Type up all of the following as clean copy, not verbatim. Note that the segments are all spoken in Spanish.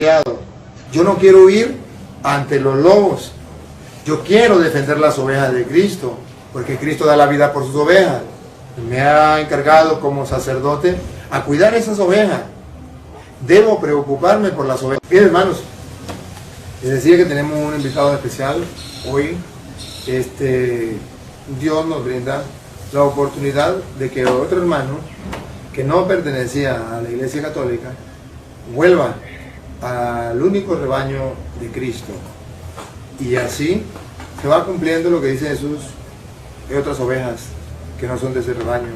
Yo no quiero huir ante los lobos. Yo quiero defender las ovejas de Cristo, porque Cristo da la vida por sus ovejas. Me ha encargado como sacerdote a cuidar esas ovejas. Debo preocuparme por las ovejas. Bien, hermanos, les decía que tenemos un invitado especial hoy. Dios nos brinda la oportunidad de que otro hermano que no pertenecía a la Iglesia Católica vuelva al único rebaño de Cristo, y así se va cumpliendo lo que dice Jesús: hay otras ovejas que no son de ese rebaño,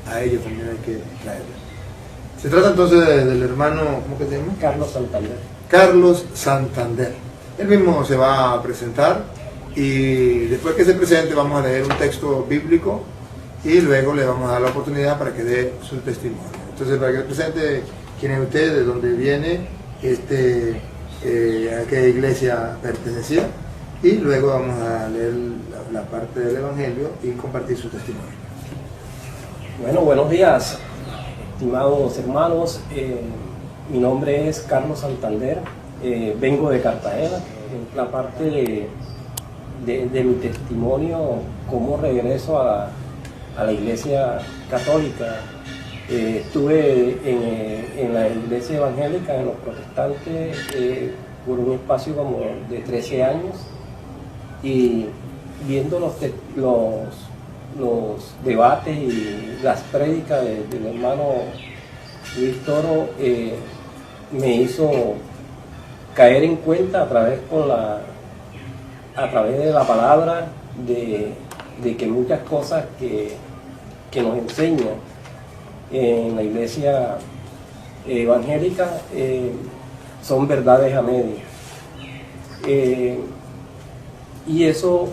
a ellos también hay que traerlas. Se trata entonces del hermano, ¿cómo que se llama? Carlos Santander. Carlos Santander. Él mismo se va a presentar, y después que se presente vamos a leer un texto bíblico y luego le vamos a dar la oportunidad para que dé su testimonio. Entonces, para que se presente quién es usted, de dónde viene, a qué iglesia pertenecía, y luego vamos a leer la parte del Evangelio y compartir su testimonio. Bueno, buenos días, estimados hermanos. Mi nombre es Carlos Santander, vengo de Cartagena. La parte de mi testimonio, cómo regreso a la iglesia católica. Estuve en la iglesia evangélica, en los protestantes, por un espacio como de 13 años, y viendo los debates y las prédicas del hermano Luis Toro, me hizo caer en cuenta a través de la palabra de que muchas cosas que nos enseñan en la iglesia evangélica son verdades a medias. Y eso,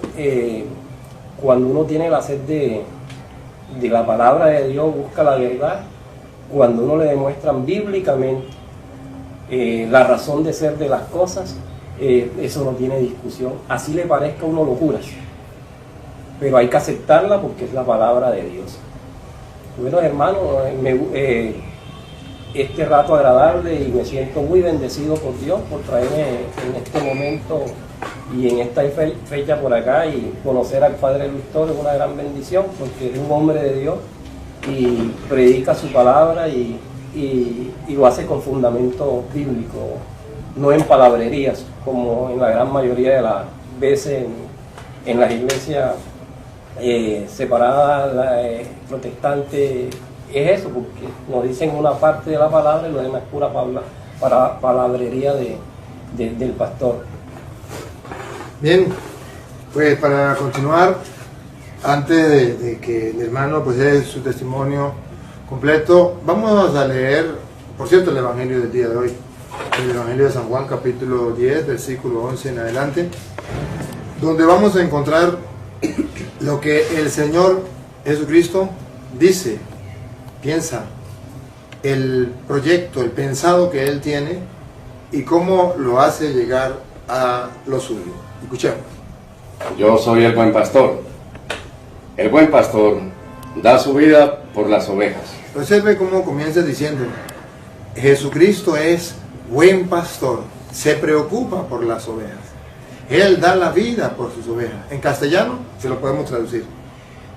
cuando uno tiene la sed de la palabra de Dios, busca la verdad. Cuando uno le demuestran bíblicamente la razón de ser de las cosas, eso no tiene discusión. Así le parezca a uno locuras, pero hay que aceptarla porque es la palabra de Dios. Bueno, hermano, este rato agradable, y me siento muy bendecido por Dios por traerme en este momento y en esta fecha por acá, y conocer al Padre Luis Toro es una gran bendición, porque es un hombre de Dios y predica su palabra y lo hace con fundamento bíblico, no en palabrerías, como en la gran mayoría de las veces en las iglesias separadas, protestantes. Es eso, porque nos dicen una parte de la palabra y lo demás es pura palabrería del pastor. Bien, pues para continuar, antes de que el hermano pues dé su testimonio completo, vamos a leer, por cierto, el Evangelio del día de hoy, el Evangelio de San Juan, capítulo 10, versículo 11 en adelante, donde vamos a encontrar lo que el Señor Jesucristo dice, piensa, el proyecto, el pensado que Él tiene, y cómo lo hace llegar a lo suyo. Escuchemos. Yo soy el buen pastor. El buen pastor da su vida por las ovejas. Observe cómo comienza diciendo: Jesucristo es buen pastor, se preocupa por las ovejas. Él da la vida por sus ovejas. En castellano se lo podemos traducir: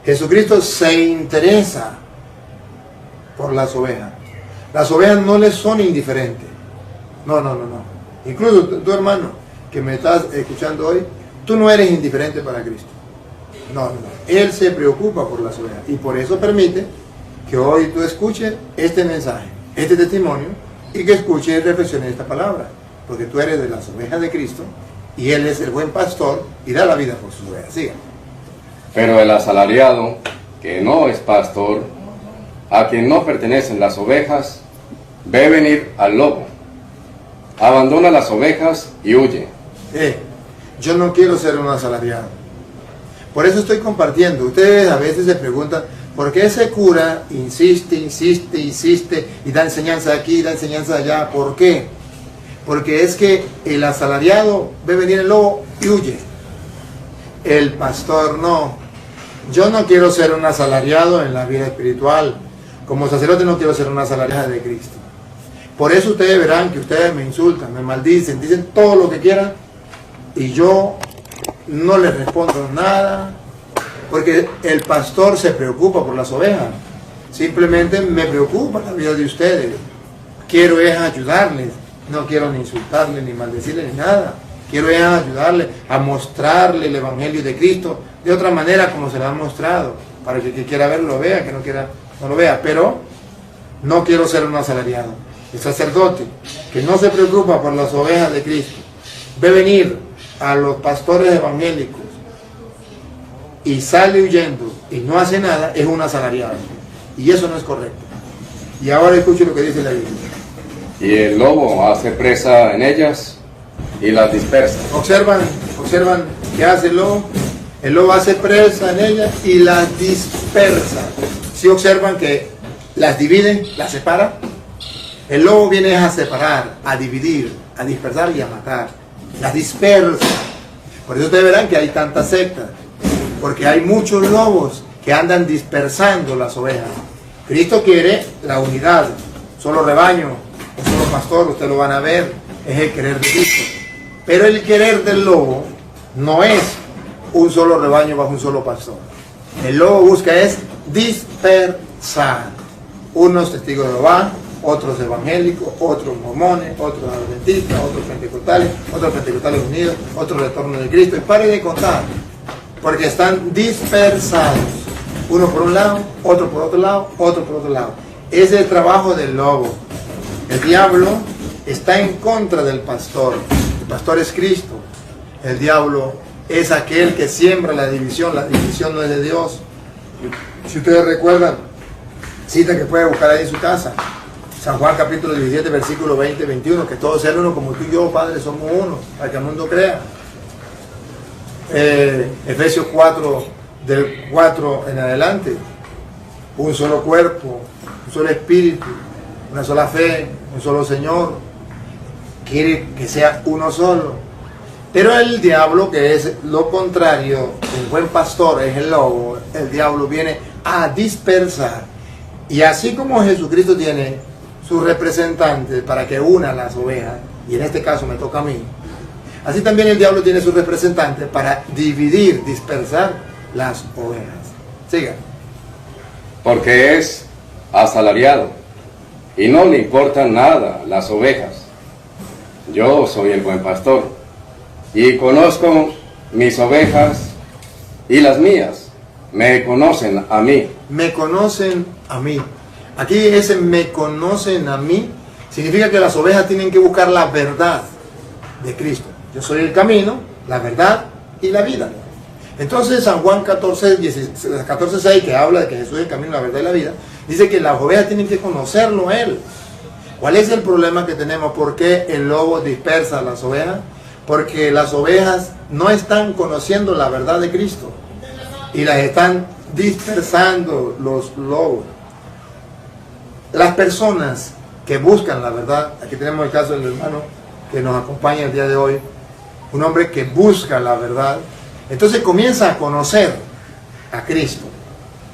Jesucristo se interesa por las ovejas. Las ovejas no les son indiferentes. No. Incluso tu hermano que me estás escuchando hoy, tú no eres indiferente para Cristo. No. Él se preocupa por las ovejas, y por eso permite que hoy tú escuches este mensaje, este testimonio, y que escuches y reflexiones esta palabra, porque tú eres de las ovejas de Cristo, y Él es el buen pastor y da la vida por sus ovejas. Siga. Pero el asalariado, que no es pastor, a quien no pertenecen las ovejas, ve venir al lobo, abandona las ovejas y huye. Yo no quiero ser un asalariado. Por eso estoy compartiendo. Ustedes a veces se preguntan, ¿por qué ese cura insiste y da enseñanza aquí, da enseñanza allá? ¿Por qué? Porque es que el asalariado ve venir el lobo y huye. El pastor no. Yo no quiero ser un asalariado en la vida espiritual. Como sacerdote no quiero ser una asalariada de Cristo. Por eso ustedes verán que ustedes me insultan, me maldicen, dicen todo lo que quieran y yo no les respondo nada, porque el pastor se preocupa por las ovejas. Simplemente me preocupa la vida de ustedes. Quiero es ayudarles, no quiero ni insultarles, ni maldecirles, ni nada. Quiero es ayudarles a mostrarles el Evangelio de Cristo de otra manera como se lo han mostrado, para que el que quiera verlo lo vea, que no quiera no lo vea. Pero no quiero ser un asalariado. El sacerdote que no se preocupa por las ovejas de Cristo ve venir a los pastores evangélicos y sale huyendo y no hace nada, es un asalariado. Y eso no es correcto. Y ahora escuche lo que dice la Biblia. Y el lobo hace presa en ellas y las dispersa. Observan qué hace el lobo. El lobo hace presa en ellas y las dispersa. Si observan que las divide, las separa. El lobo viene a separar, a dividir, a dispersar y a matar. Las dispersa. Por eso ustedes verán que hay tantas sectas. Porque hay muchos lobos que andan dispersando las ovejas. Cristo quiere la unidad. Solo rebaño, un solo pastor, ustedes lo van a ver, es el querer de Cristo. Pero el querer del lobo no es un solo rebaño bajo un solo pastor. El lobo busca es dispersar. Unos testigos de Jehová, otros evangélicos, otros mormones, otros adventistas, otros pentecostales unidos, otros retornos de Cristo. Y pare de contar, porque están dispersados. Uno por un lado, otro por otro lado, otro por otro lado. Ese es el trabajo del lobo. El diablo está en contra del pastor. El pastor es Cristo. El diablo es aquel que siembra la división. La división no es de Dios. Si ustedes recuerdan, cita que puede buscar ahí en su casa. San Juan capítulo 17, versículo 20-21, que todos sean uno como tú y yo, Padre, somos uno, para que el mundo crea. Efesios 4, del 4 en adelante, un solo cuerpo, un solo espíritu, una sola fe, un solo Señor, quiere que sea uno solo. Pero el diablo, que es lo contrario del buen pastor, es el lobo, el diablo viene a dispersar. Y así como Jesucristo tiene sus representantes para que una las ovejas, y en este caso me toca a mí, así también el diablo tiene sus representantes para dividir, dispersar las ovejas. Siga. Porque es asalariado y no le importan nada las ovejas. Yo soy el buen pastor y conozco mis ovejas y las mías me conocen a mí. Me conocen a mí. Aquí ese me conocen a mí significa que las ovejas tienen que buscar la verdad de Cristo. Yo soy el camino, la verdad y la vida. Entonces San Juan 14:6, que habla de que Jesús es el camino, la verdad y la vida, dice que las ovejas tienen que conocerlo a Él. ¿Cuál es el problema que tenemos? ¿Por qué el lobo dispersa a las ovejas? Porque las ovejas no están conociendo la verdad de Cristo y las están dispersando los lobos. Las personas que buscan la verdad, aquí tenemos el caso del hermano que nos acompaña el día de hoy, un hombre que busca la verdad, entonces comienza a conocer a Cristo.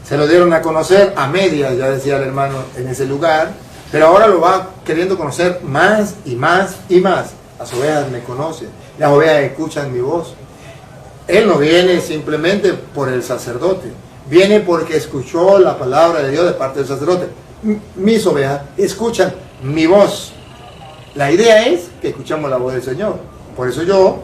Se lo dieron a conocer a medias, ya decía el hermano, en ese lugar, pero ahora lo va queriendo conocer más y más y más. Las ovejas me conocen, las ovejas escuchan mi voz. Él no viene simplemente por el sacerdote, viene porque escuchó la palabra de Dios de parte del sacerdote. Mis ovejas escuchan mi voz. La idea es que escuchamos la voz del Señor. Por eso yo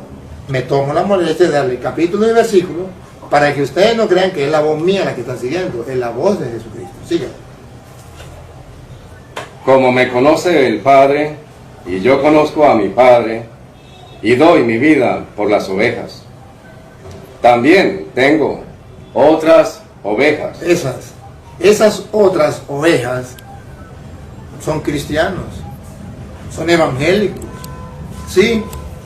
me tomo la molestia de darle capítulo y versículo para que ustedes no crean que es la voz mía la que están siguiendo, es la voz de Jesucristo. Siga. Como me conoce el Padre y yo conozco a mi Padre y doy mi vida por las ovejas. También tengo otras ovejas. Esas otras ovejas son cristianos, son evangélicos, sí,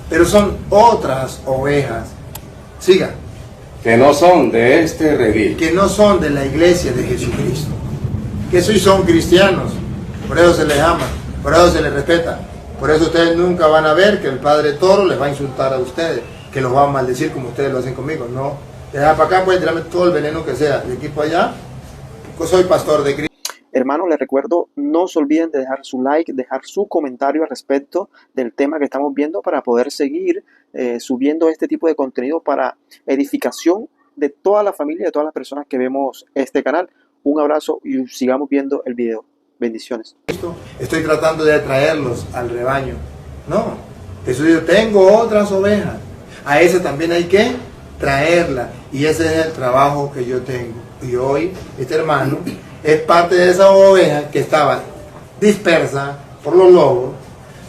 pero son otras ovejas. Siga. Que no son de este redil. Que no son de la iglesia de Jesucristo. Que sí son cristianos, por eso se les ama, por eso se les respeta. Por eso ustedes nunca van a ver que el Padre Toro les va a insultar a ustedes, que los va a maldecir como ustedes lo hacen conmigo. No, de allá para acá pueden tirarme todo el veneno que sea, de aquí para allá, pues soy pastor de Cristo. Hermanos, les recuerdo, no se olviden de dejar su like, dejar su comentario al respecto del tema que estamos viendo para poder seguir subiendo este tipo de contenido para edificación de toda la familia, de todas las personas que vemos este canal. Un abrazo y sigamos viendo el video. Bendiciones. Estoy tratando de atraerlos al rebaño. No, Jesús dijo, tengo otras ovejas. A esa también hay que traerla. Y ese es el trabajo que yo tengo. Y hoy este hermano es parte de esa oveja que estaba dispersa por los lobos,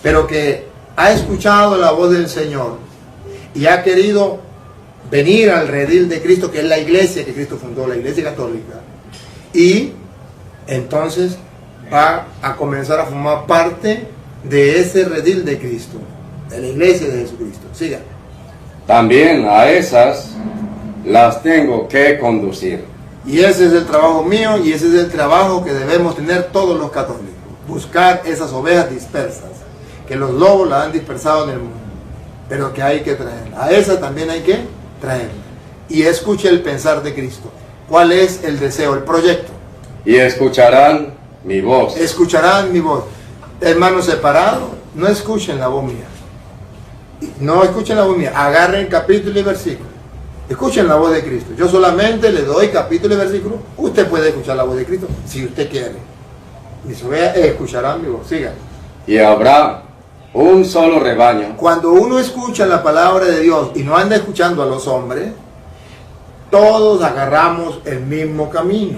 pero que ha escuchado la voz del Señor y ha querido venir al redil de Cristo, que es la iglesia que Cristo fundó, la iglesia católica. Y entonces va a comenzar a formar parte de ese redil de Cristo, de la iglesia de Jesucristo. Siga. También a esas las tengo que conducir. Y ese es el trabajo mío y ese es el trabajo que debemos tener todos los católicos. Buscar esas ovejas dispersas, que los lobos las han dispersado en el mundo, pero que hay que traerla. A esa también hay que traerla. Y escuche el pensar de Cristo. ¿Cuál es el deseo, el proyecto? Y escucharán mi voz. Escucharán mi voz. Hermanos separados, no escuchen la voz mía. No escuchen la voz mía. Agarren capítulo y versículo. Escuchen la voz de Cristo. Yo solamente le doy capítulo y versículo. Usted puede escuchar la voz de Cristo si usted quiere. Mis ovejas escucharán mi voz. Sigan. Y habrá un solo rebaño. Cuando uno escucha la palabra de Dios y no anda escuchando a los hombres, todos agarramos el mismo camino.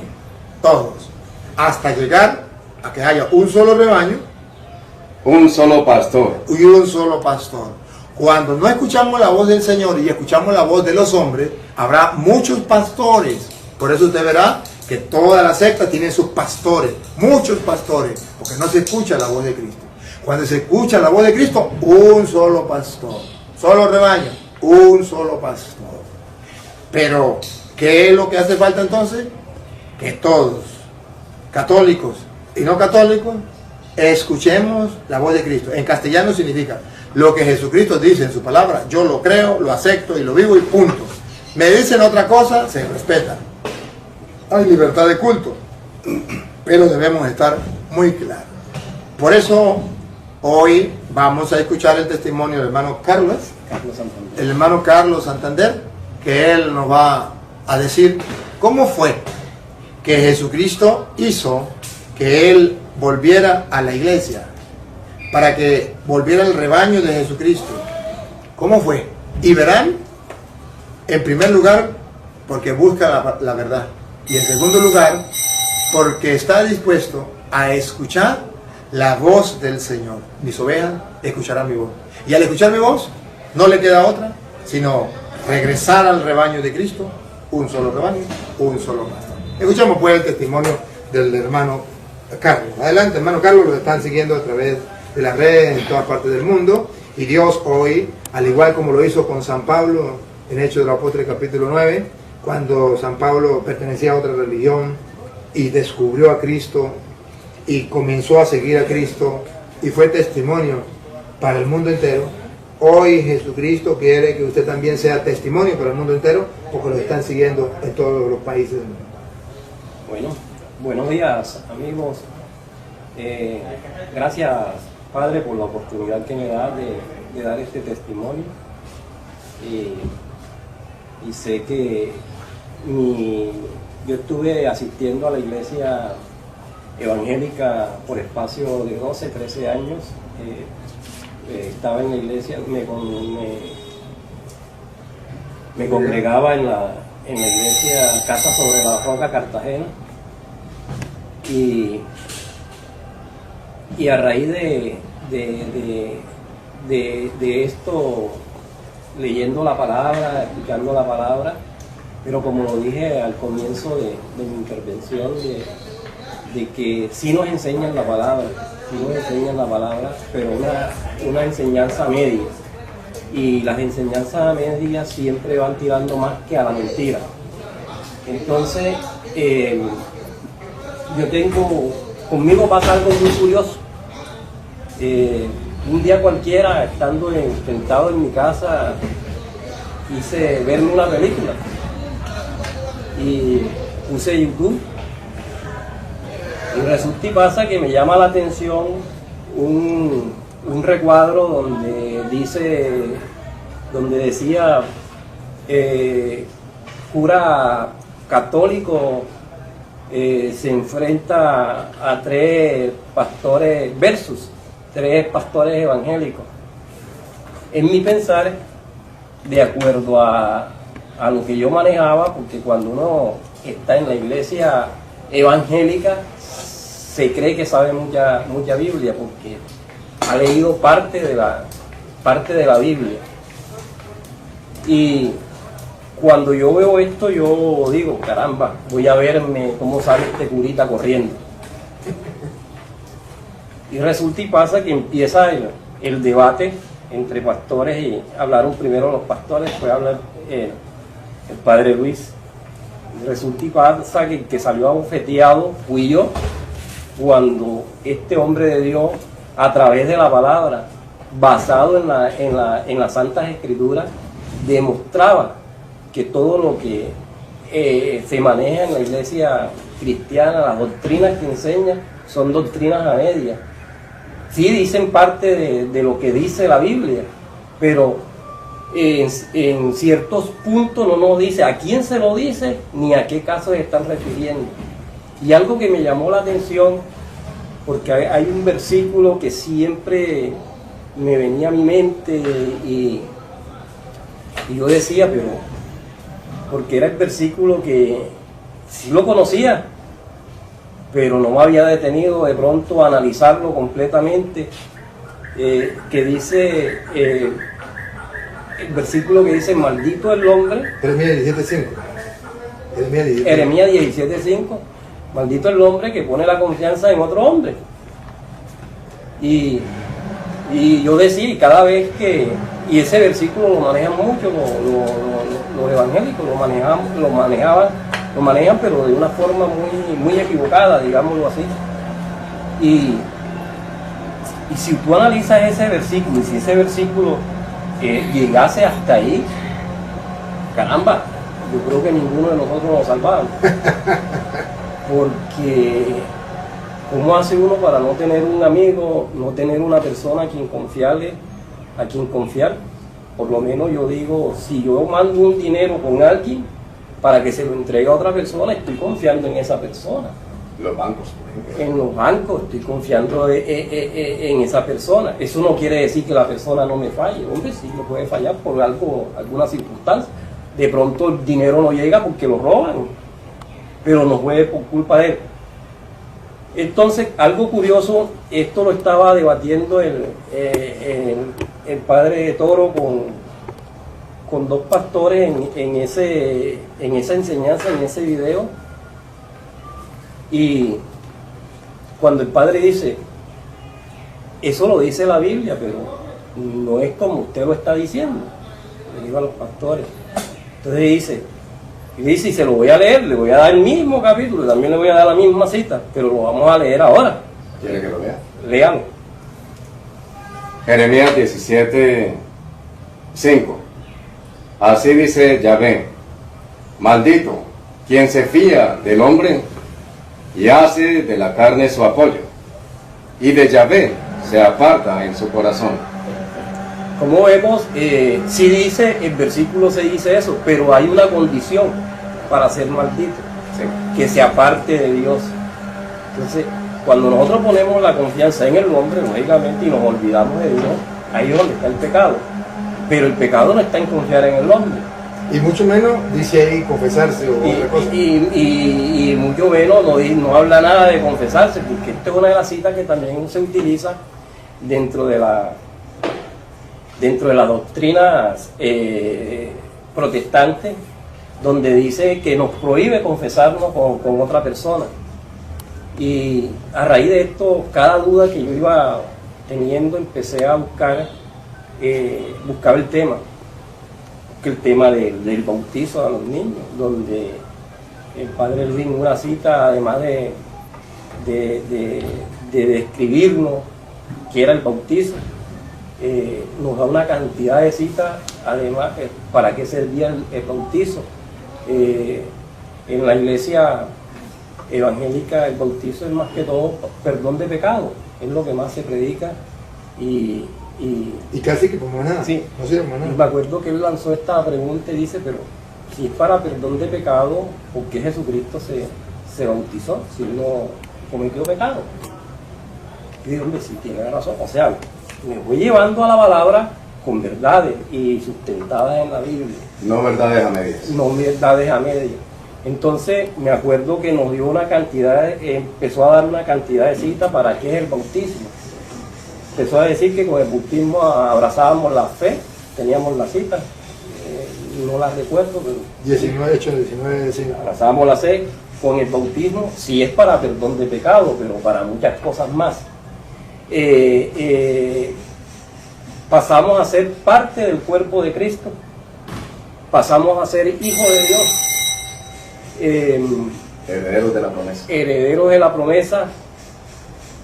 Todos. Hasta llegar a que haya un solo rebaño, Un solo pastor. y un solo pastor. Cuando no escuchamos la voz del Señor y escuchamos la voz de los hombres, habrá muchos pastores. Por eso usted verá que toda la secta tiene sus pastores, muchos pastores, porque no se escucha la voz de Cristo. Cuando se escucha la voz de Cristo, un solo pastor, solo rebaño, un solo pastor. Pero, ¿qué es lo que hace falta entonces? Que todos, católicos y no católicos, escuchemos la voz de Cristo. En castellano significa lo que Jesucristo dice en su palabra. Yo lo creo, lo acepto y lo vivo y punto. Me dicen otra cosa, se respeta. Hay libertad de culto, pero debemos estar muy claros. Por eso hoy vamos a escuchar el testimonio del hermano Carlos Santander. El hermano Carlos Santander, que él nos va a decir cómo fue que Jesucristo hizo que él volviera a la iglesia, para que volviera el rebaño de Jesucristo. ¿Cómo fue? Y verán, en primer lugar, porque busca la verdad. Y en segundo lugar, porque está dispuesto a escuchar la voz del Señor. Mis ovejas escucharán mi voz. Y al escuchar mi voz, no le queda otra, sino regresar al rebaño de Cristo, un solo rebaño, un solo pastor. Escuchamos pues el testimonio del hermano Carlos. Adelante, hermano Carlos, lo están siguiendo a través de las redes en todas partes del mundo, y Dios hoy, al igual como lo hizo con San Pablo en Hechos de los Apóstoles capítulo 9, cuando San Pablo pertenecía a otra religión y descubrió a Cristo y comenzó a seguir a Cristo y fue testimonio para el mundo entero, hoy Jesucristo quiere que usted también sea testimonio para el mundo entero, porque lo están siguiendo en todos los países del mundo. Bueno, buenos días amigos. Gracias Padre por la oportunidad que me da de dar este testimonio. Y sé que yo estuve asistiendo a la iglesia evangélica por espacio de 12, 13 años. Estaba en la iglesia, me congregaba en la iglesia Casa sobre la Roca, Cartagena. Y a raíz de esto, leyendo la palabra, explicando la palabra, pero como lo dije al comienzo de mi intervención, de que sí nos enseñan la palabra, pero una enseñanza media, y las enseñanzas medias siempre van tirando más que a la mentira. Entonces, conmigo pasa algo muy curioso. Un día cualquiera, estando sentado en mi casa, quise verme una película y puse YouTube Y resulta y pasa que me llama la atención un recuadro donde decía cura católico se enfrenta a tres pastores versus tres pastores evangélicos. En mi pensar, de acuerdo a lo que yo manejaba, porque cuando uno está en la iglesia evangélica se cree que sabe mucha Biblia, porque ha leído parte de la Biblia. Y cuando yo veo esto, yo digo, caramba, voy a verme cómo sale este curita corriendo. Y resulta y pasa que empieza el debate entre pastores, y hablaron primero los pastores, después hablar el padre Luis. Y resulta y pasa que el que salió abofeteado fui yo, cuando este hombre de Dios, a través de la palabra, basado en las Santas Escrituras, demostraba que todo lo que se maneja en la iglesia cristiana, las doctrinas que enseña, son doctrinas a medias. Sí dicen parte de lo que dice la Biblia, pero en ciertos puntos no nos dice a quién se lo dice ni a qué casos se están refiriendo. Y algo que me llamó la atención, porque hay un versículo que siempre me venía a mi mente y yo decía, pero porque era el versículo que sí lo conocía, pero no me había detenido de pronto a analizarlo completamente, que dice, el versículo que dice, maldito el hombre, Jeremías 17:5, maldito el hombre que pone la confianza en otro hombre. Y yo decía, y cada vez que, y ese versículo lo manejan mucho los evangélicos, lo manejan, pero de una forma muy equivocada, digámoslo así. Y si tú analizas ese versículo, y si ese versículo llegase hasta ahí, caramba, yo creo que ninguno de nosotros nos salvamos. Porque ¿cómo hace uno para no tener un amigo, no tener una persona a quien confiar? Por lo menos yo digo, si yo mando un dinero con alguien para que se lo entregue a otra persona, estoy confiando en esa persona. Los bancos, por ejemplo. En los bancos estoy confiando en esa persona. Eso no quiere decir que la persona no me falle. Hombre, sí, me puede fallar por alguna circunstancia. De pronto el dinero no llega porque lo roban, pero no fue por culpa de él. Entonces, algo curioso, esto lo estaba debatiendo el padre Toro con dos pastores en esa enseñanza, en ese video. Y cuando el padre dice, eso lo dice la Biblia, pero no es como usted lo está diciendo, le digo a los pastores. Entonces dice, y se lo voy a leer, le voy a dar el mismo capítulo, también le voy a dar la misma cita, pero lo vamos a leer ahora. ¿Quiere que lo lea? Léalo. Jeremías 17:5. Así dice Yahvé: maldito quien se fía del hombre y hace de la carne su apoyo, y de Yahvé se aparta en su corazón. Como vemos, sí dice, el versículo se dice eso, pero hay una condición para ser maldito, Sí. que se aparte de Dios. Entonces, cuando nosotros ponemos la confianza en el hombre, lógicamente, y nos olvidamos de Dios, ahí es donde está el pecado. Pero el pecado no está en confiar en el hombre. Y mucho menos dice ahí confesarse o otra cosa. Y mucho menos no habla nada de confesarse, porque esta es una de las citas que también se utiliza dentro de las doctrinas protestantes, donde dice que nos prohíbe confesarnos con otra persona. Y a raíz de esto, cada duda que yo iba teniendo, empecé a buscaba el tema, del bautizo a los niños, donde el padre Luis, en una cita, además de describirnos qué era el bautizo, nos da una cantidad de citas, además, para qué servía el bautizo. En la iglesia evangélica el bautizo es más que todo perdón de pecado, es lo que más se predica y casi que como nada, sí, no sirve como y nada. me acuerdo que él lanzó esta pregunta y dice, pero si es para perdón de pecado, ¿por qué Jesucristo se bautizó si él no cometió pecado? Y digo, hombre, sí tiene razón, o sea, me voy llevando a la palabra con verdades y sustentadas en la Biblia, No verdades a medias. no verdades a medias. Entonces me acuerdo que nos dio una cantidad, empezó a dar una cantidad de citas para qué es el bautismo. Empezó a decir que con el bautismo abrazábamos la fe, teníamos la cita, no la recuerdo, pero 19 hechos, 19 sí. abrazábamos la fe con el bautismo, sí es para perdón de pecado, pero para muchas cosas más. Pasamos a ser parte del cuerpo de Cristo, pasamos a ser hijos de Dios, Herederos de la promesa. herederos de la promesa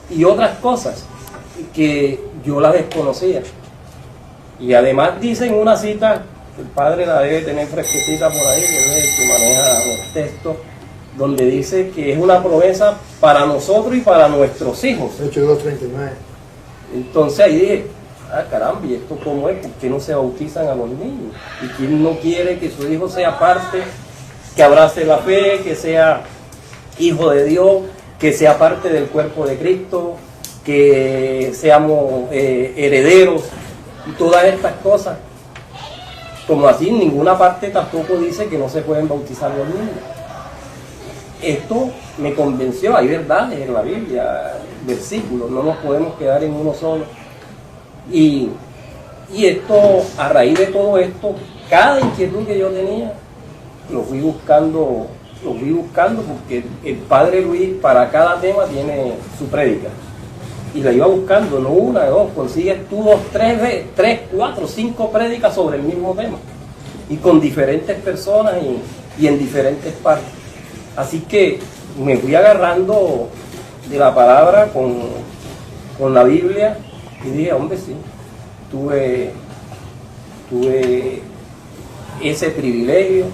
y otras cosas que yo las desconocía. Y además dice en una cita, el padre la debe tener fresquecita por ahí, que es el que maneja los textos, donde dice que es una promesa para nosotros y para nuestros hijos. Hechos 2:39. Entonces ahí dije, ah caramba, ¿y esto cómo es? ¿Por qué no se bautizan a los niños? ¿Y quién no quiere que su hijo sea parte, que abrace la fe, que sea hijo de Dios, que sea parte del cuerpo de Cristo, que seamos herederos y todas estas cosas? Como así, en ninguna parte tampoco dice que no se pueden bautizar los niños. Esto me convenció, hay verdades en la Biblia, versículos, no nos podemos quedar en uno solo. Y esto, a raíz de todo esto, cada inquietud que yo tenía, lo fui buscando porque el padre Luis para cada tema tiene su prédica. Y la iba buscando, no una, dos, consigues tú 2, 3, 4, 5 prédicas sobre el mismo tema. Y con diferentes personas y en diferentes partes. Así que me fui agarrando de la palabra con la Biblia y dije, hombre, sí, tuve ese privilegio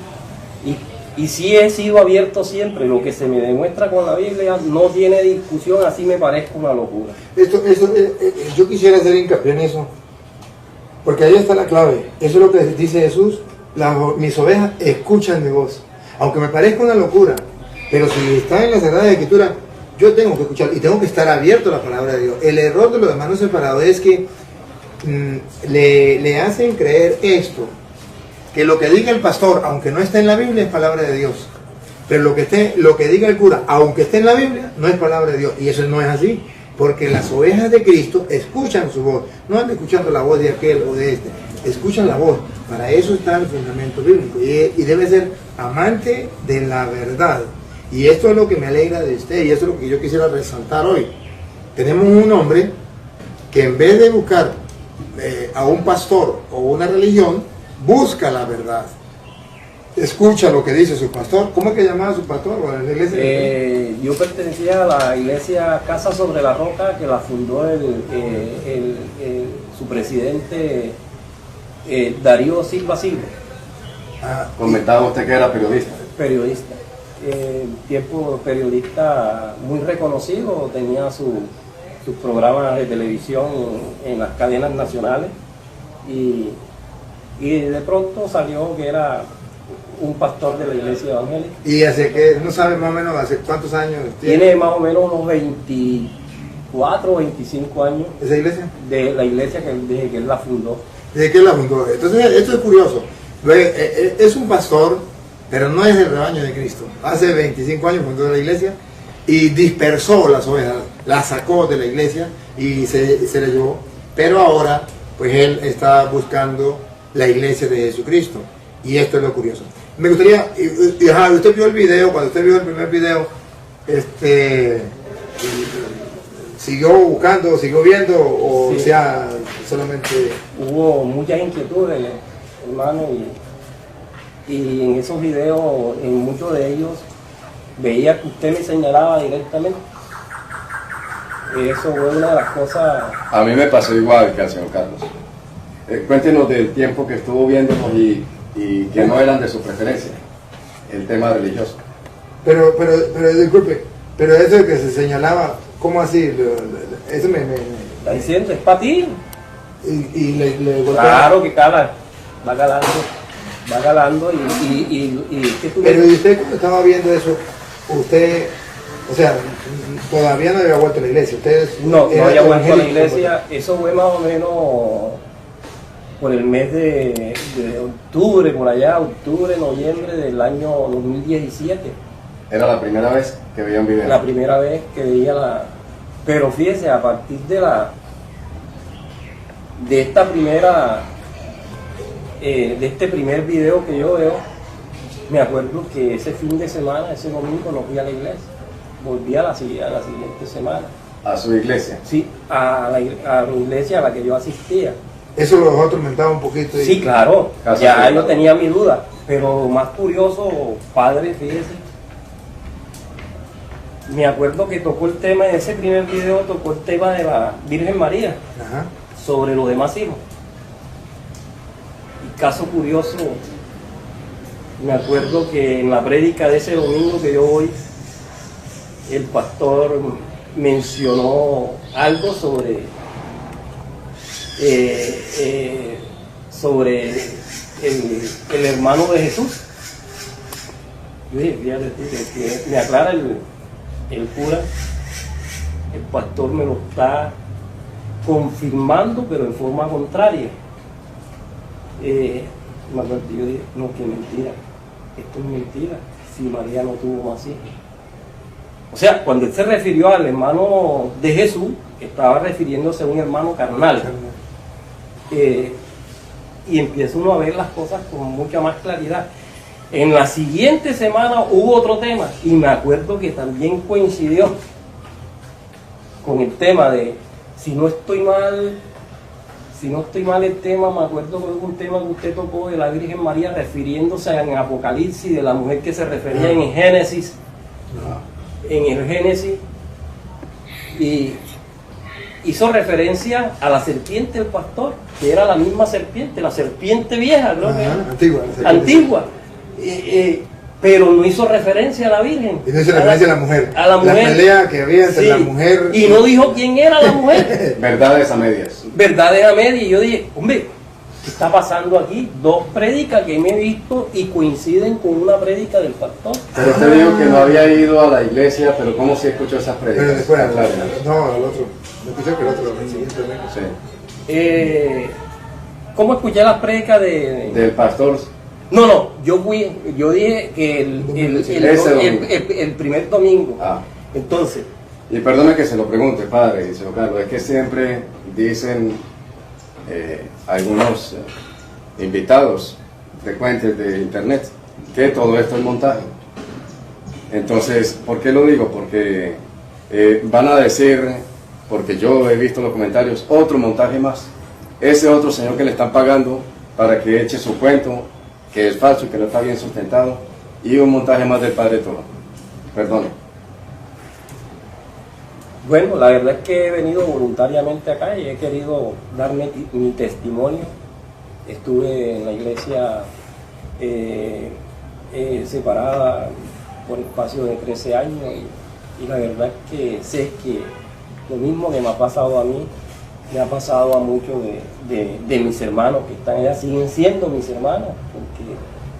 y sí he sido abierto siempre. Lo que se me demuestra con la Biblia no tiene discusión, así me parezca una locura. Yo quisiera hacer hincapié en eso, porque ahí está la clave. Eso es lo que dice Jesús: mis ovejas escuchan mi voz. Aunque me parezca una locura, pero si está en la Sagrada Escritura, yo tengo que escuchar y tengo que estar abierto a la palabra de Dios. El error de los hermanos separados es que le hacen creer esto, que lo que diga el pastor, aunque no esté en la Biblia, es palabra de Dios. Pero lo que diga el cura, aunque esté en la Biblia, no es palabra de Dios. Y eso no es así, porque las ovejas de Cristo escuchan su voz. No andan escuchando la voz de aquel o de este, escuchan la voz. Para eso está el fundamento bíblico. Y debe ser amante de la verdad. Y esto es lo que me alegra de usted, y esto es lo que yo quisiera resaltar hoy. Tenemos un hombre que en vez de buscar a un pastor o una religión, busca la verdad. Escucha lo que dice su pastor. ¿Cómo es que llamaba su pastor? ¿O la iglesia? Yo pertenecía a la iglesia Casa sobre la Roca, que la fundó su presidente Darío Silva Silva. Comentaba usted que era periodista. Periodista. Tiempo periodista muy reconocido, tenía sus programas de televisión en las cadenas nacionales y de pronto salió que era un pastor de la iglesia evangélica. ¿Y hace que no sabe más o menos hace cuántos años tiene? Más o menos unos 24 o 25 años. ¿Esa iglesia? De la iglesia desde que él la fundó. Desde que él la fundó. Entonces esto es curioso. Es un pastor, pero no es del rebaño de Cristo. Hace 25 años fundó la iglesia y dispersó las ovejas, las sacó de la iglesia y se la llevó. Pero ahora, pues él está buscando la iglesia de Jesucristo. Y esto es lo curioso. Me gustaría, usted vio el video, cuando usted vio el primer video, ¿siguió buscando, siguió viendo o sí, sea solamente...? Hubo muchas inquietudes, hermano, y en esos videos, en muchos de ellos, veía que usted me señalaba directamente. Eso fue una de las cosas... A mí me pasó igual que al señor Carlos. Cuéntenos del tiempo que estuvo viéndonos y que no eran de su preferencia, el tema religioso. Pero disculpe, pero eso que se señalaba, ¿cómo así? Eso Está diciendo, es para ti. Y le golpea. Claro que cala, va calando y ¿qué tú Pero y usted cuando estaba viendo eso, usted, o sea, todavía no había vuelto a la iglesia. Usted no era había vuelto a la evangélico, iglesia, eso fue más o menos por el mes de octubre, por allá, octubre, noviembre del año 2017. Era la primera vez que veía un video. La primera vez que veía la... Pero fíjese, a partir de esta primera... de este primer video que yo veo, me acuerdo que ese fin de semana, ese domingo, no fui a la iglesia. Volví a la siguiente semana. ¿A su iglesia? Sí, a la iglesia a la que yo asistía. Eso los otros atormentaba un poquito. Sí, claro, Caso ya cerrado. yo tenía mi duda, pero lo más curioso, padre, fíjese, me acuerdo que tocó el tema, en ese primer video tocó el tema de la Virgen María, Ajá. sobre los demás hijos. Y caso curioso, me acuerdo que en la prédica de ese domingo que yo voy, el pastor mencionó algo sobre el hermano de Jesús. Yo dije, fíjate tú, que me aclara el cura, el pastor me lo está confirmando, pero en forma contraria. Me acuerdo, yo dije, no, que mentira, esto es mentira, si María no tuvo más hijos. O sea, cuando él se refirió al hermano de Jesús, estaba refiriéndose a un hermano carnal. Y empieza uno a ver las cosas con mucha más claridad. En la siguiente semana hubo otro tema, y me acuerdo que también coincidió con el tema de, si no estoy mal el tema, me acuerdo que hubo un tema que usted tocó de la Virgen María, refiriéndose en Apocalipsis, de la mujer que se refería en Génesis, en el Génesis, y hizo referencia a la serpiente del pastor, que era la misma serpiente, la serpiente vieja, creo que era. Antigua. Pero no hizo referencia a la Virgen. Y no hizo referencia a la mujer. A la mujer. La pelea que había entre Sí. la mujer. Y no dijo quién era la mujer. Verdades a medias. Verdades a media. Y yo dije, hombre, ¿qué está pasando aquí? Dos prédicas que me he visto y coinciden con una prédica del pastor. Pero usted dijo que no había ido a la iglesia, pero ¿cómo se escuchó esas Pero predicas? después, Claro. no, el otro. Me escuché que el otro, el siguiente domingo. Sí. ¿Cómo escuché las prédicas de...? Del pastor. No, yo dije que el primer domingo. Ah. Entonces, Y perdone que se lo pregunte, padre, dice Carlos, es que siempre dicen algunos invitados frecuentes de internet que todo esto es montaje. Entonces, ¿por qué lo digo? Porque van a decir, porque yo he visto los comentarios, otro montaje más. Ese otro señor que le están pagando para que eche su cuento, que es falso y que no está bien sustentado, y un montaje más del Padre Toro. Perdone. bueno, la verdad es que he venido voluntariamente acá y he querido darme mi testimonio. Estuve en la iglesia separada por espacio de 13 años y la verdad es que sé que lo mismo que me ha pasado a mí, me ha pasado a muchos de mis hermanos que están allá, siguen siendo mis hermanos,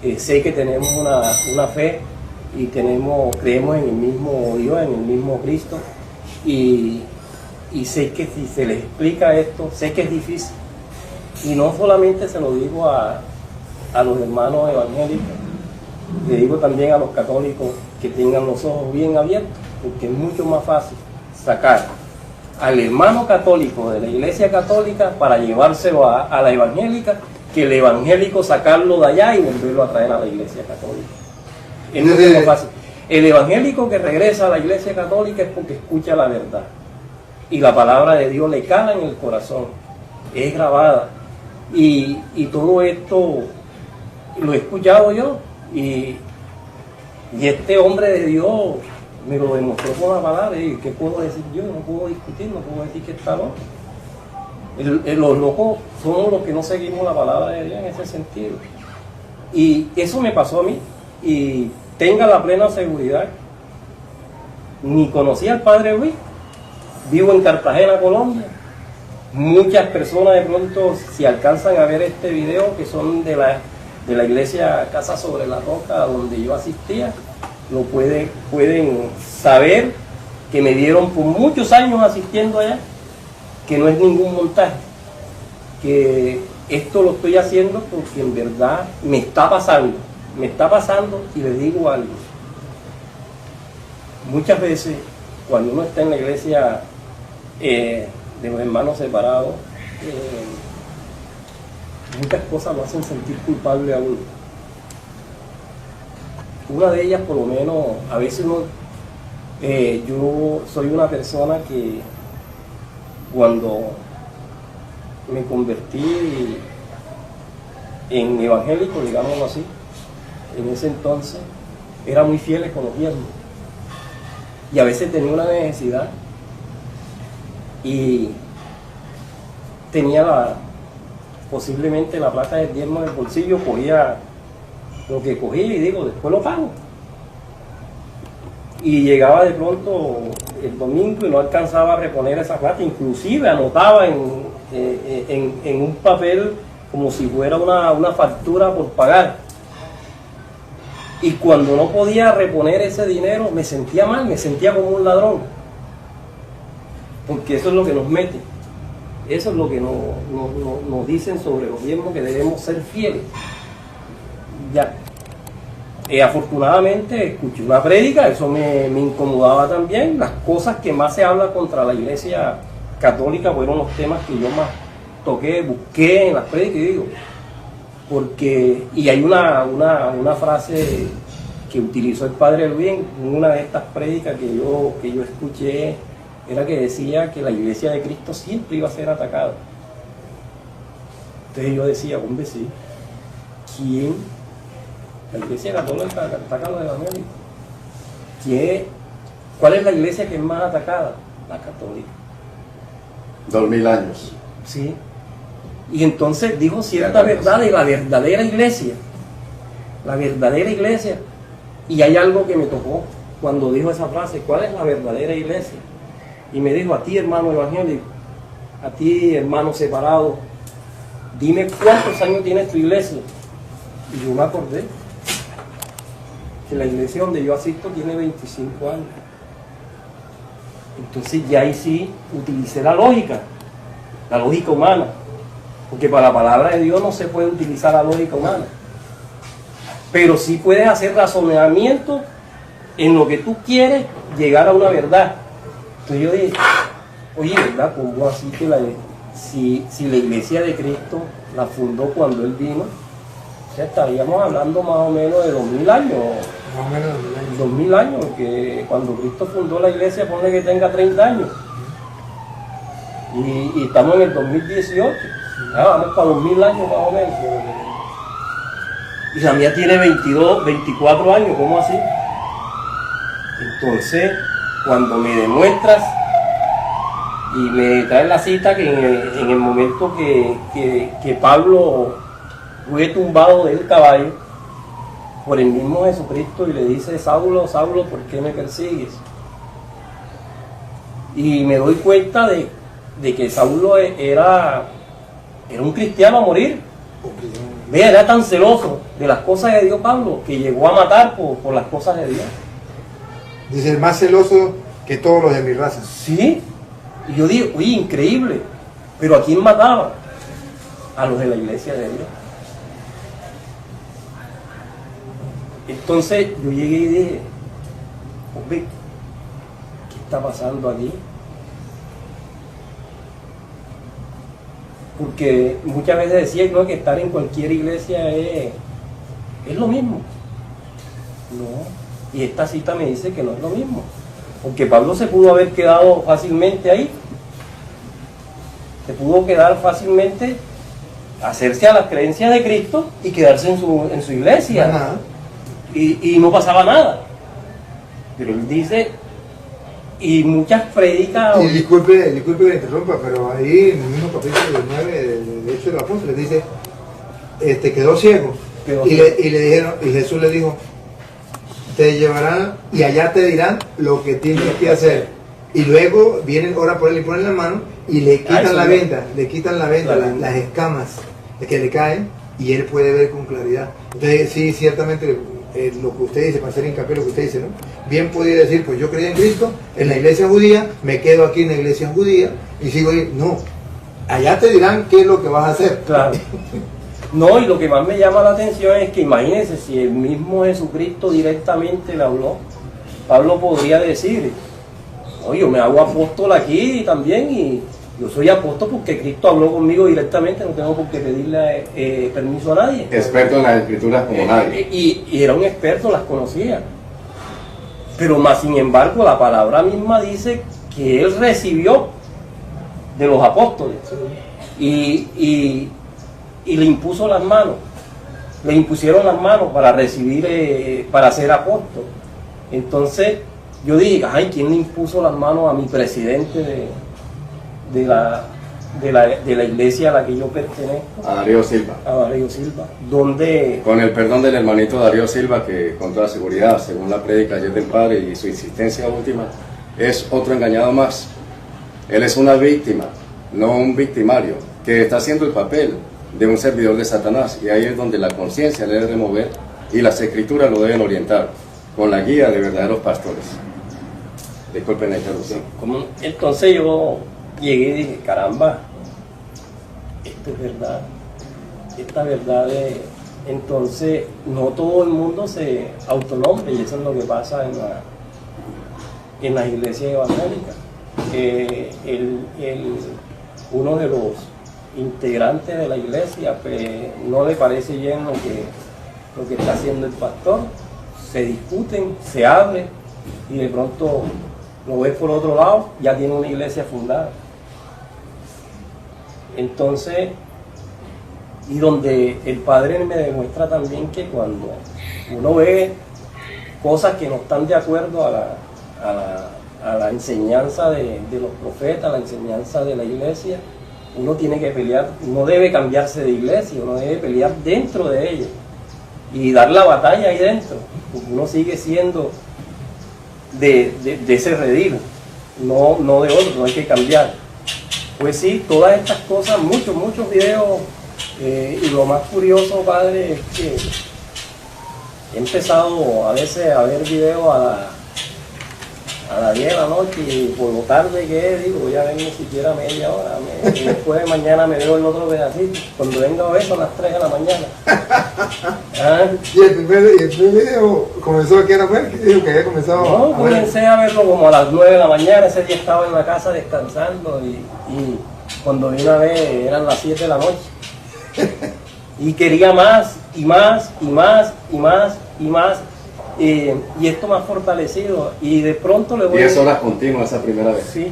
porque sé que tenemos una fe y creemos en el mismo Dios, en el mismo Cristo, y sé que si se les explica esto, sé que es difícil. Y no solamente se lo digo a los hermanos evangélicos, le digo también a los católicos que tengan los ojos bien abiertos, porque es mucho más fácil sacar al hermano católico de la iglesia católica para llevárselo a la evangélica, que el evangélico sacarlo de allá y volverlo a traer a la iglesia católica. Es mucho más fácil. El evangélico que regresa a la iglesia católica es porque escucha la verdad y la palabra de Dios le cala en el corazón, es grabada, y todo esto lo he escuchado yo, y este hombre de Dios me lo demostró con la palabra. Y ¿qué puedo decir yo? No puedo discutir, no puedo decir que está loco. Los locos somos los que no seguimos la palabra de Dios en ese sentido. Y eso me pasó a mí. Y tenga la plena seguridad, ni conocí al Padre Luis, vivo en Cartagena, Colombia. Muchas personas de pronto, si alcanzan a ver este video, que son de la iglesia Casa Sobre la Roca, donde yo asistía, lo pueden saber que me dieron por muchos años asistiendo allá, que no es ningún montaje, que esto lo estoy haciendo porque en verdad me está pasando y les digo algo. Muchas veces cuando uno está en la iglesia de los hermanos separados, muchas cosas lo hacen sentir culpable a uno. Una de ellas, por lo menos, a veces yo soy una persona que cuando me convertí en evangélico, digámoslo así, en ese entonces era muy fiel con los diezmos y a veces tenía una necesidad y tenía posiblemente la plata del diezmo en el bolsillo, cogía lo que cogía y digo, después lo pago. Y llegaba de pronto el domingo y no alcanzaba a reponer esa plata, inclusive anotaba en un papel como si fuera una factura por pagar. Y cuando no podía reponer ese dinero me sentía mal, me sentía como un ladrón. Porque eso es lo que nos mete. Eso es lo que nos dicen sobre los diezmos, que debemos ser fieles. Ya. Afortunadamente escuché una prédica, eso me incomodaba también. Las cosas que más se habla contra la iglesia católica fueron los temas que yo más toqué, busqué en las prédicas, y digo, porque, y hay una frase que utilizó el Padre Luis en una de estas prédicas que yo escuché, era que decía que la iglesia de Cristo siempre iba a ser atacada. Entonces yo decía, hombre, sí, ¿quién? La iglesia católica ataca a los evangélicos. ¿Cuál es la iglesia que es más atacada? La católica. 2000 años. Sí. Y entonces dijo cierta verdad de la verdadera iglesia. La verdadera iglesia. Y hay algo que me tocó cuando dijo esa frase, ¿cuál es la verdadera iglesia? Y me dijo, a ti hermano evangélico, a ti hermano separado, dime cuántos años tiene tu iglesia. Y yo me acordé que la iglesia donde yo asisto tiene 25 años. Entonces ya ahí sí utilicé la lógica humana, porque para la palabra de Dios no se puede utilizar la lógica humana, pero sí puedes hacer razonamiento en lo que tú quieres llegar a una verdad. Entonces yo dije, oye, ¿verdad? ¿Cómo así que si la iglesia de Cristo la fundó cuando Él vino? O sea, estaríamos hablando más o menos de 2000 años. Más o menos 2000 años, que cuando Cristo fundó la iglesia, pone que tenga 30 años. Y estamos en el 2018. Vamos para 2000 años más o menos. Y la mía tiene 22, 24 años, ¿cómo así? Entonces, cuando me demuestras y me traes la cita que en el momento que Pablo fue tumbado del caballo por el mismo Jesucristo y le dice, Saulo, Saulo, ¿por qué me persigues? Y me doy cuenta de que Saulo era un cristiano a morir. Vea, era tan celoso de las cosas de Dios, Pablo, que llegó a matar por las cosas de Dios. Dice, el más celoso que todos los de mi raza. Sí, y yo digo, oye, increíble, pero ¿a quién mataba? A los de la iglesia de Dios. Entonces yo llegué y dije, hombre, ¿qué está pasando aquí? Porque muchas veces decía, ¿no?, que estar en cualquier iglesia es lo mismo. No, y esta cita me dice que no es lo mismo. Porque Pablo se pudo haber quedado fácilmente ahí. Se pudo quedar fácilmente, hacerse a las creencias de Cristo y quedarse en su iglesia. Ajá. Y no pasaba nada. Pero él dice, y muchas prédicas... Y disculpe que le interrumpa, pero ahí en el mismo capítulo 9 de Hechos de los Apóstoles dice, quedó ciego. Y le dijeron, y Jesús le dijo, te llevarán y allá te dirán lo que tienes que hacer. Y luego vienen, ora por él y ponen la mano y le quitan la venda, las escamas que le caen y él puede ver con claridad. Entonces, sí, ciertamente lo que usted dice, para hacer hincapié en lo que usted dice, ¿no? Bien podría decir, pues yo creí en Cristo, en la iglesia judía, me quedo aquí en la iglesia judía y sigo ahí. No, allá te dirán qué es lo que vas a hacer. Claro. No, y lo que más me llama la atención es que imagínense, si el mismo Jesucristo directamente le habló, Pablo podría decir, oye, yo me hago apóstol aquí también y yo soy apóstol porque Cristo habló conmigo directamente, no tengo por qué pedirle permiso a nadie. Experto en las escrituras como nadie. Y era un experto, las conocía. Pero más sin embargo, la palabra misma dice que él recibió de los apóstoles y le impuso las manos, le impusieron las manos para recibir, para ser apóstol. Entonces yo dije, ay, ¿quién le impuso las manos a mi presidente de la iglesia a la que yo pertenezco? A Darío Silva. A Darío Silva. Donde, Con el perdón del hermanito Darío Silva, que con toda seguridad, según la prédica ayer del Padre y su insistencia última, es otro engañado más. Él es una víctima, no un victimario, que está haciendo el papel de un servidor de Satanás, y ahí es donde la conciencia le debe remover y las escrituras lo deben orientar con la guía de verdaderos pastores. Disculpen la interrupción. entonces yo llegué y dije, caramba, esto es verdad, esta verdad es... Entonces no todo el mundo se autonombre, y eso es lo que pasa en las iglesias evangélicas. Uno de los integrantes de la iglesia, pues, no le parece bien lo que está haciendo el pastor, se discuten, se abren y de pronto lo ves por otro lado, ya tiene una iglesia fundada. Entonces, y donde el Padre me demuestra también que cuando uno ve cosas que no están de acuerdo a la enseñanza de los profetas, a la enseñanza de la iglesia, uno tiene que pelear, no debe cambiarse de iglesia, uno debe pelear dentro de ella y dar la batalla ahí dentro, porque uno sigue siendo de ese redil, no de otro, no hay que cambiar. Pues sí, todas estas cosas, muchos videos, y lo más curioso, Padre, es que he empezado a veces a ver videos a las 10 de la noche y por lo tarde que es, digo, voy a ver ni siquiera media hora, y después de mañana me veo el otro pedacito, cuando venga a ver son las 3 de la mañana. ¿Ah? Y el primer video comenzó a qué hora fue, que dijo que había comenzado. No, comencé a verlo como a las 9 de la mañana, ese día estaba en la casa descansando y cuando vine a ver eran las 7 de la noche. Y quería más, y más, y más, y más, y más. Y esto me ha fortalecido y de pronto le voy 10 horas continuas esa primera vez. Sí.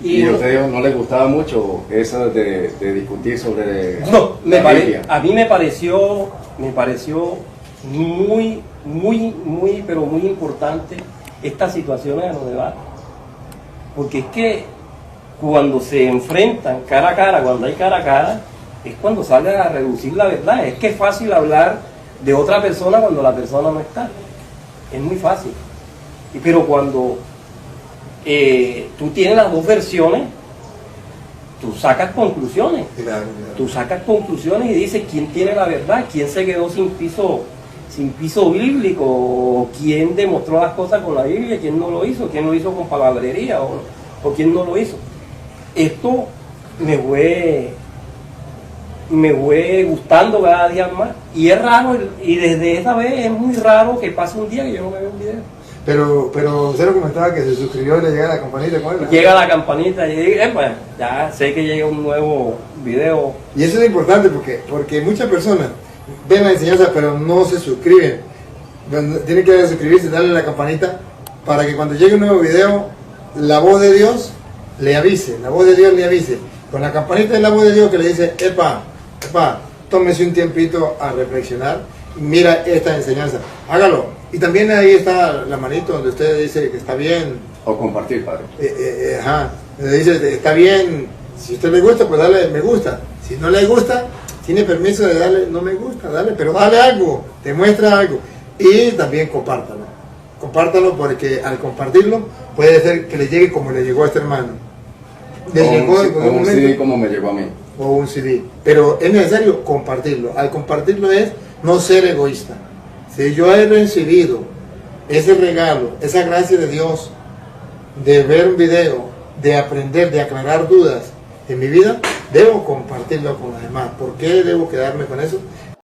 Y usted dijo, no le gustaba mucho eso de discutir sobre no, la Biblia. A mí me pareció muy, pero muy importante estas situaciones de los debates. Porque es que cuando se enfrentan cara a cara, cuando hay cara a cara, es cuando sale a reducir la verdad. Es que es fácil hablar de otra persona cuando la persona no está. Es muy fácil. Pero cuando tú tienes las dos versiones, tú sacas conclusiones. Claro. Tú sacas conclusiones y dices quién tiene la verdad, quién se quedó sin piso bíblico, o quién demostró las cosas con la Biblia, quién no lo hizo con palabrería, o quién no lo hizo. Esto me fue gustando cada día más, y es raro, y desde esa vez es muy raro que pase un día que yo no me vea un video. Pero usted lo comentaba que se suscribió y le llega la campanita. ¿Cuál es? Llega la campanita y digo, pues, ya sé que llega un nuevo video. Y eso es importante porque muchas personas ven la enseñanza pero no se suscriben. Tienen que suscribirse y darle a la campanita para que cuando llegue un nuevo video, la voz de Dios le avise, Con la campanita es la voz de Dios que le dice, epa, tómese un tiempito a reflexionar, mira esta enseñanza, hágalo. Y también ahí está la manito donde usted dice que está bien. O compartir, Padre. Le dice, está bien, si a usted le gusta, pues dale me gusta. Si no le gusta, tiene permiso de darle no me gusta, pero dale algo, te muestra algo. Y también compártalo. compártalo porque al compartirlo puede ser que le llegue como le llegó a este hermano. Le llegó en algún un momento, CD como me llegó a mí. o un CD. Pero es necesario compartirlo. Al compartirlo es no ser egoísta. Si yo he recibido ese regalo, esa gracia de Dios, de ver un video, de aprender, de aclarar dudas en mi vida, debo compartirlo con los demás. ¿Por qué debo quedarme con eso?